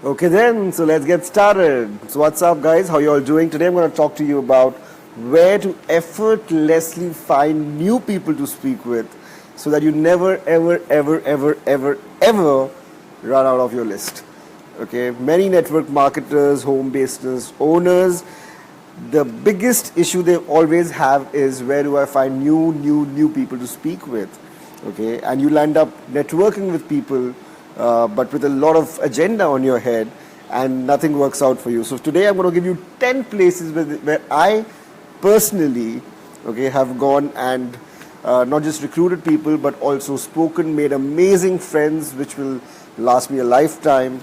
Okay then, so let's get started. So what's up guys, how you all doing? Today I'm going to talk to you about where to effortlessly find new people to speak with so that you never ever run out of your list. Okay, many network marketers, home business owners, the biggest issue they always have is where do I find new people to speak with. Okay, and you'll end up networking with people but with a lot of agenda on your head and nothing works out for you. So today I'm going to give you 10 places where I personally have gone and not just recruited people but also spoken, made amazing friends which will last me a lifetime,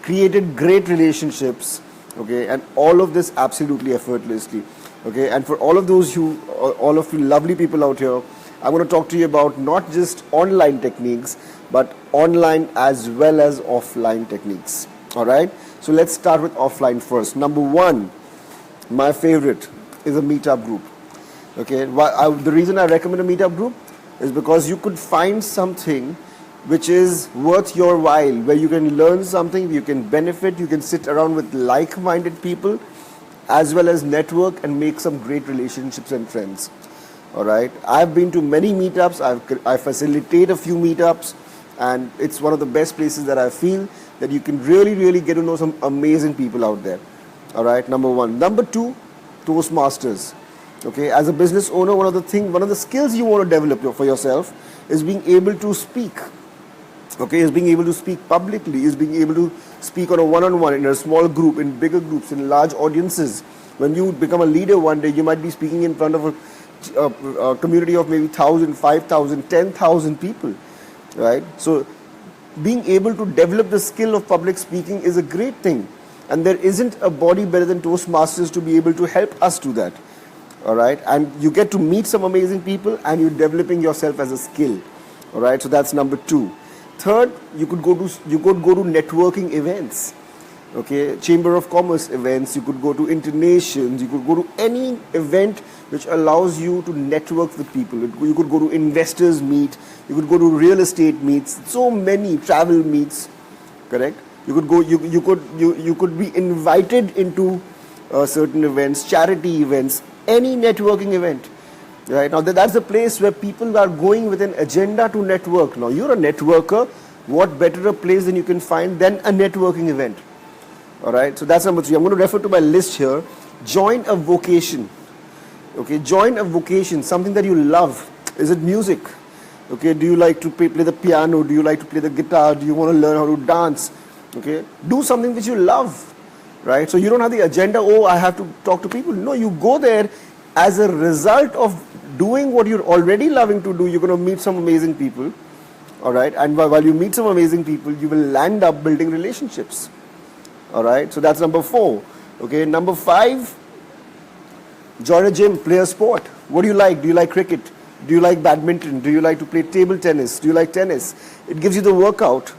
created great relationships, and all of this absolutely effortlessly. And for all of you lovely people out here, I'm going to talk to you about not just online techniques but online as well as offline techniques. All right, so let's start with offline first. Number one, my favorite is a meetup group. The reason I recommend a meetup group is because you could find something which is worth your while, where you can learn something, you can benefit, you can sit around with like-minded people as well as network and make some great relationships and friends. All right, I've been to many meetups, I facilitate a few meetups, and it's one of the best places that I feel that you can really get to know some amazing people out there. All right, number one. Number two, Toastmasters. As a business owner, one of the skills you want to develop for yourself is being able to speak. Is being able to speak publicly, is being able to speak on a one-on-one, in a small group, in bigger groups, in large audiences. When you become a leader one day, you might be speaking in front of a community of maybe 1,000, 5,000, 10,000 people. Right? So being able to develop the skill of public speaking is a great thing. And there isn't a body better than Toastmasters to be able to help us do that. All right? And you get to meet some amazing people and you're developing yourself as a skill. All right? So that's number two. Third, you could go to networking events. Chamber of Commerce events, you could go to internations, you could go to any event which allows you to network with people. You could go to investors meet, you could go to real estate meets, so many travel meets, correct? You could be invited into certain events, charity events, any networking event. Right? Now that's a place where people are going with an agenda to network. Now you're a networker, what better a place than you can find than a networking event? All right, so that's number three. I'm going to refer to my list here. Join a vocation. Join a vocation, something that you love. Is it music? Do you like to play the piano? Do you like to play the guitar? Do you want to learn how to dance? Do something which you love, right? So you don't have the agenda, oh, I have to talk to people. No, you go there as a result of doing what you're already loving to do. You're going to meet some amazing people, all right? And while you meet some amazing people, you will land up building relationships. All right, so that's number four. Number five, join a gym, play a sport. What do you like? Do you like cricket? Do you like badminton? Do you like to play table tennis? Do you like tennis? It gives you the workout.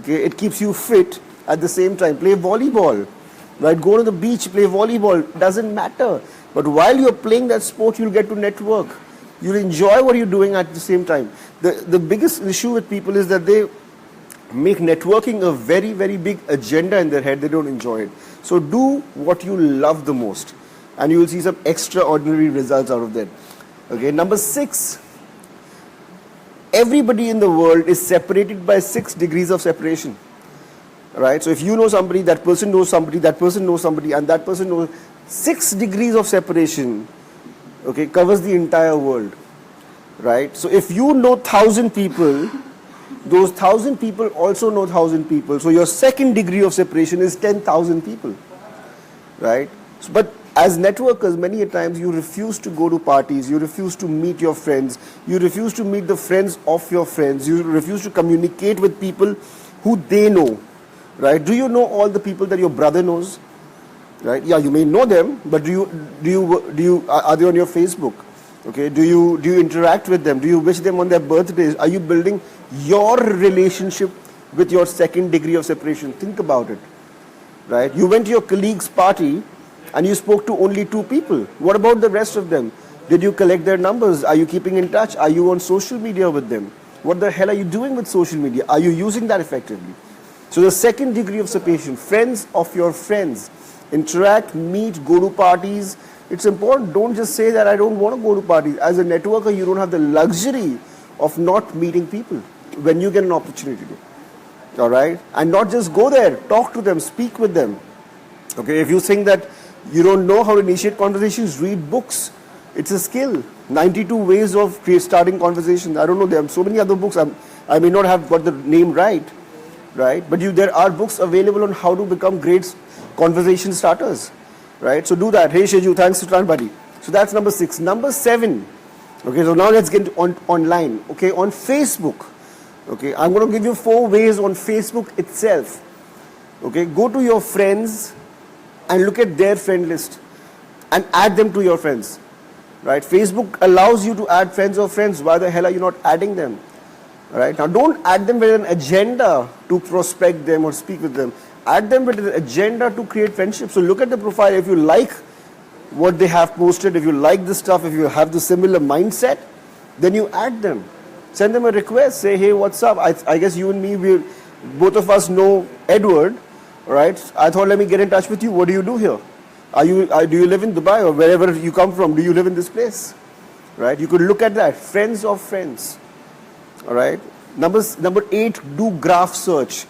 It keeps you fit at the same time. Play volleyball, right? Go to the beach, play volleyball. Doesn't matter. But while you're playing that sport, you'll get to network. You'll enjoy what you're doing at the same time. The biggest issue with people is that they make networking a very big agenda in their head. They don't enjoy it. So do what you love the most and you will see some extraordinary results out of that. Number six, everybody in the world is separated by 6 degrees of separation. Right? So if you know somebody, that person knows somebody, that person knows somebody, and that person knows, 6 degrees of separation covers the entire world. Right? So if you know 1,000 people, those 1,000 people also know 1,000 people. So your second degree of separation is 10,000 people. Right? So, but as networkers, many a times you refuse to go to parties, you refuse to meet your friends, you refuse to meet the friends of your friends, you refuse to communicate with people who they know. Right? Do you know all the people that your brother knows? Right? Yeah, you may know them, but are they on your Facebook? Do you interact with them? Do you wish them on their birthdays? Are you building your relationship with your second degree of separation? Think about it. Right? You went to your colleague's party and you spoke to only 2 people. What about the rest of them? Did you collect their numbers? Are you keeping in touch? Are you on social media with them? What the hell are you doing with social media? Are you using that effectively? So the second degree of separation, friends of your friends. Interact, meet, go to parties. It's important. Don't just say that I don't want to go to parties. As a networker, you don't have the luxury of not meeting people when you get an opportunity to. All right? And not just go there. Talk to them. Speak with them. Okay? If you think that you don't know how to initiate conversations, read books. It's a skill. 92 ways of starting conversations. I don't know. There are so many other books. I may not have got the name right. Right? But there are books available on how to become great conversation starters. Right? So do that. Hey Sheju, thanks to Tran buddy. So that's number 6. Number 7. Okay, so now let's get online. Okay, on Facebook. Okay, I'm going to give you 4 ways on Facebook itself. Okay, go to your friends and look at their friend list and add them to your friends. Right? Facebook allows you to add friends of friends. Why the hell are you not adding them? Right? Now don't add them with an agenda to prospect them or speak with them. Add them with an agenda to create friendship. So look at the profile. If you like what they have posted, if you like the stuff, if you have the similar mindset, then you add them. Send them a request. Say, hey, what's up? I guess you and me, both of us know Edward, right? I thought, let me get in touch with you. What do you do here? Do you live in Dubai or wherever you come from? Do you live in this place? Right? You could look at that. Friends of friends. All right. Number 8, do graph search.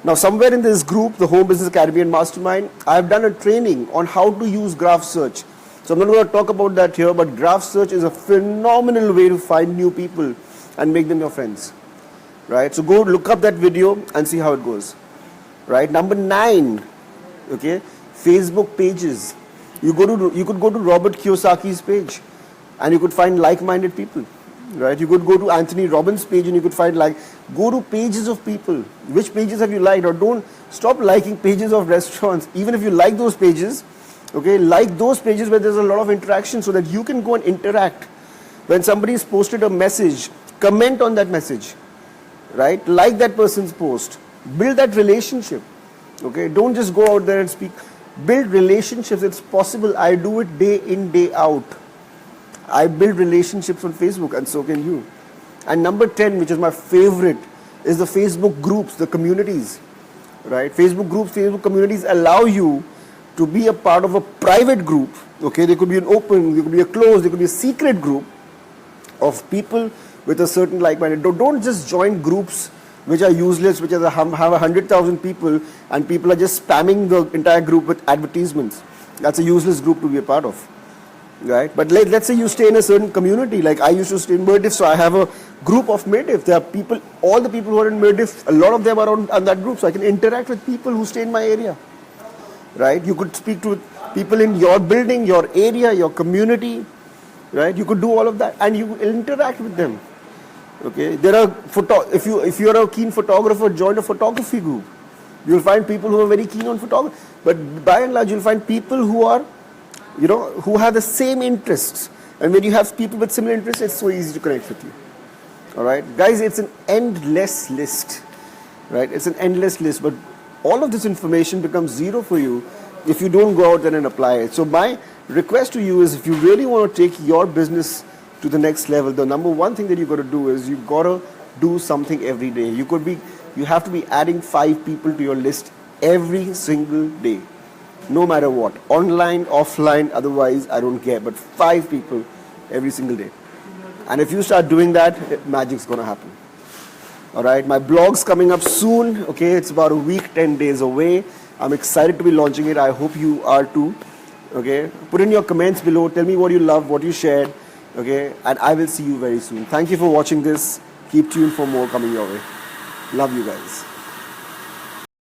Now, somewhere in this group, the Home Business Caribbean Mastermind, I have done a training on how to use graph search. So I'm not going to talk about that here, but graph search is a phenomenal way to find new people and make them your friends. Right? So go look up that video and see how it goes. Right? Number 9, okay, Facebook pages. You could go to Robert Kiyosaki's page and you could find like-minded people. Right? You could go to Anthony Robbins' page and you could find go to pages of people. Which pages have you liked? Or don't stop liking pages of restaurants. Even if you like those pages, okay, like those pages where there's a lot of interaction so that you can go and interact. When somebody's posted a message, comment on that message. Right? Like that person's post. Build that relationship. Okay? Don't just go out there and speak. Build relationships. It's possible. I do it day in, day out. I build relationships on Facebook and so can you. And number 10, which is my favorite, is the Facebook groups, the communities. Right? Facebook groups, Facebook communities allow you to be a part of a private group. Okay, there could be an open, there could be a closed, there could be a secret group of people with a certain like-minded. Don't just join groups which are useless, which have 100,000 people and people are just spamming the entire group with advertisements. That's a useless group to be a part of. Right? But let's say you stay in a certain community, like I used to stay in Maldives, so I have a group of Maldives. There are people, all the people who are in Maldives, a lot of them are on that group, so I can interact with people who stay in my area. Right? You could speak to people in your building, your area, your community. Right? You could do all of that and you interact with them. Okay? There are if you're a keen photographer, join a photography group. You'll find people who are very keen on photography. But by and large, you'll find people who are who have the same interests. And when you have people with similar interests, it's so easy to connect with you. All right? Guys, it's an endless list. Right? It's an endless list. But all of this information becomes zero for you if you don't go out there and apply it. So my request to you is, if you really want to take your business to the next level, the number one thing that you got to do is you got to do something every day. You have to be adding 5 people to your list every single day. No matter what, online, offline, otherwise, I don't care, but 5 people every single day. And if you start doing that, magic's going to happen. All right, my blog's coming up soon. Okay, it's about a week, 10 days away. I'm excited to be launching it. I hope you are too. Okay, put in your comments below. Tell me what you love, what you shared. Okay, and I will see you very soon. Thank you for watching this. Keep tuned for more coming your way. Love you guys.